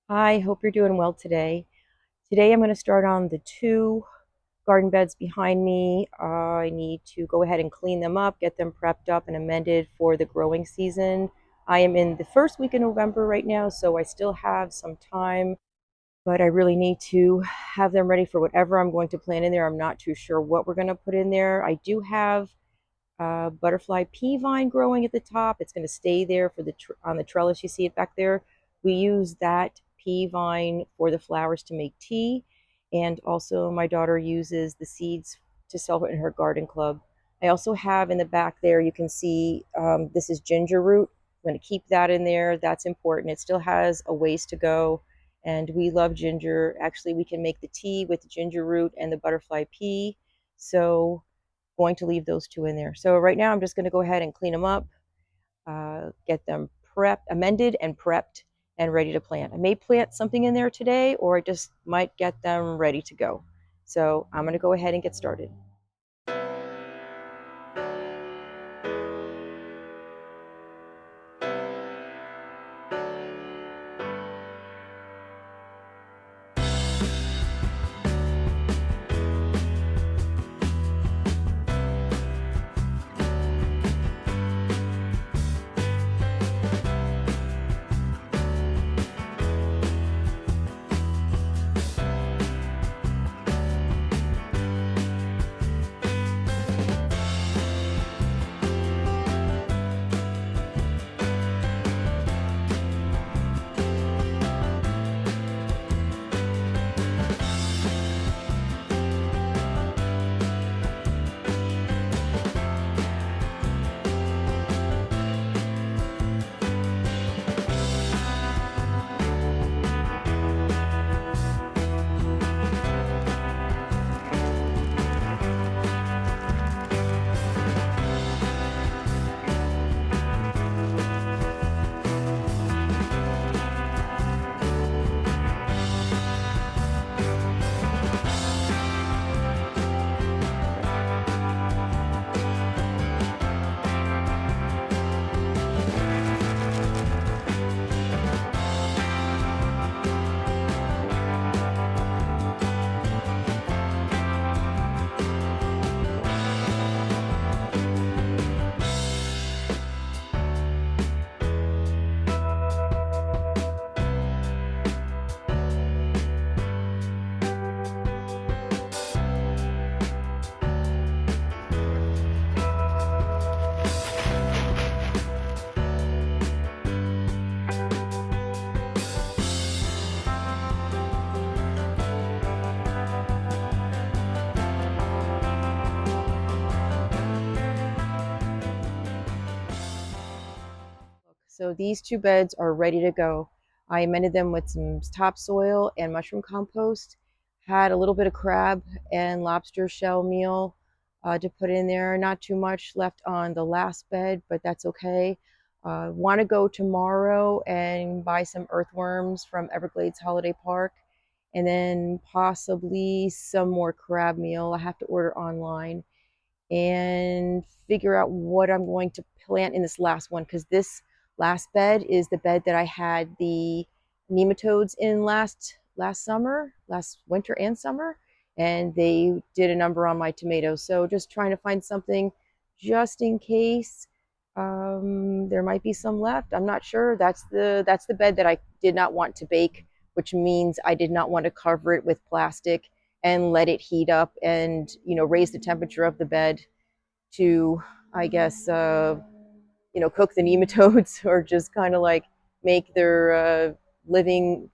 Hi, hope you're doing well today. Today I'm going to start on the two garden beds behind me. I need to go ahead and clean them up, get them prepped up and amended for the growing season. I am in the first week of November right now, so I still have some time, but I really need to have them ready for whatever I'm going to plant in there. I'm not too sure what we're going to put in there. I do have butterfly pea vine growing at the top. It's going to stay there for on the trellis. You see it back there. We use that pea vine for the flowers to make tea, and also my daughter uses the seeds to sell in her garden club. I also have in the back there, you can see this is ginger root. I'm going to keep that in there. That's important. It still has a ways to go, and we love ginger. Actually, we can make the tea with the ginger root and the butterfly pea. So going to leave those two in there. So right now I'm just going to go ahead and clean them up, get them prepped, amended and prepped and ready to plant. I may plant something in there today, or I just might get them ready to go. So I'm going to go ahead and get started. So these two beds are ready to go. I amended them with some topsoil and mushroom compost. Had a little bit of crab and lobster shell meal to put in there. Not too much left on the last bed, but that's okay. Want to go tomorrow and buy some earthworms from Everglades Holiday Park, and then possibly some more crab meal. I have to order online and figure out what I'm going to plant in this last one, because this last bed is the bed that I had the nematodes in last winter and summer, and they did a number on my tomatoes. So just trying to find something just in case there might be some left. I'm not sure. That's the bed that I did not want to bake, which means I did not want to cover it with plastic and let it heat up and raise the temperature of the bed to, I guess, cook the nematodes or just kind of like make their living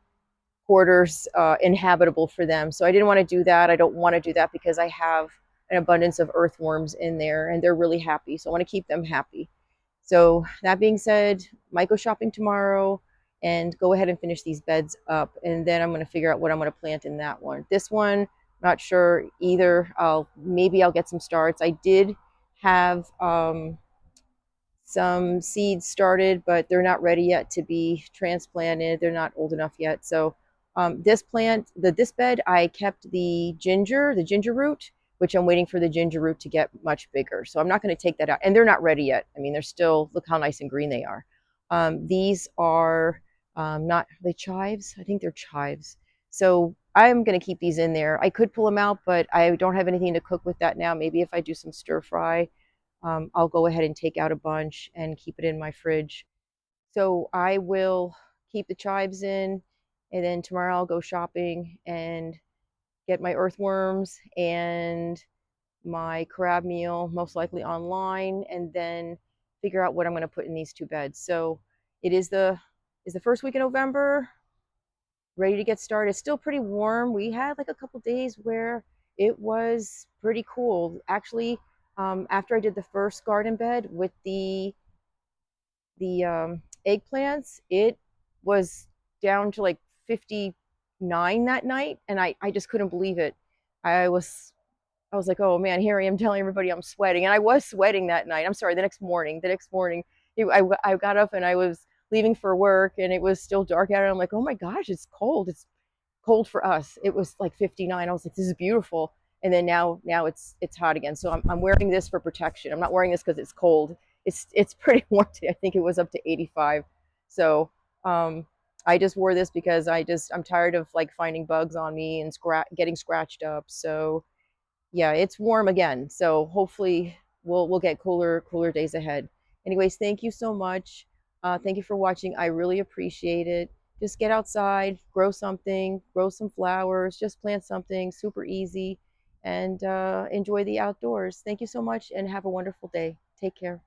quarters inhabitable for them. So I didn't want to do that. I don't want to do that because I have an abundance of earthworms in there and they're really happy. So I want to keep them happy. So that being said, might go shopping tomorrow and go ahead and finish these beds up. And then I'm going to figure out what I'm going to plant in that one. This one, not sure either. Maybe I'll get some starts. I did have some seeds started, but they're not ready yet to be transplanted. They're not old enough yet. So this bed, I kept the ginger root, which I'm waiting for the ginger root to get much bigger. So I'm not going to take that out. And they're not ready yet. I mean, they're still, look how nice and green they are. These are Not the chives. I think they're chives. So I'm going to keep these in there. I could pull them out, but I don't have anything to cook with that now. Maybe if I do some stir fry, I'll go ahead and take out a bunch and keep it in my fridge. So I will keep the chives in, and then tomorrow I'll go shopping and get my earthworms and my crab meal, most likely online, and then figure out what I'm going to put in these two beds. So it is the first week of November, ready to get started. It's still pretty warm. We had like a couple days where it was pretty cool. Actually, after I did the first garden bed with the eggplants, it was down to like 59 that night, and I just couldn't believe it. I was I was like, oh man, here I am telling everybody I'm sweating, and I was sweating that night. I'm sorry, the next morning. I got up and I was leaving for work, and it was still dark out, and I'm like, oh my gosh, it's cold. It's cold for us. It was like 59. I was like, this is beautiful. And then now it's hot again. So I'm wearing this for protection. I'm not wearing this because it's cold. It's pretty warm today. I think it was up to 85. So um, I just wore this because I'm tired of like finding bugs on me and getting scratched up. So yeah, it's warm again. So hopefully we'll get cooler days ahead. Anyways, thank you so much. Thank you for watching. I really appreciate it. Just get outside, grow something, grow some flowers, just plant something super easy, and enjoy the outdoors. Thank you so much and have a wonderful day. Take care.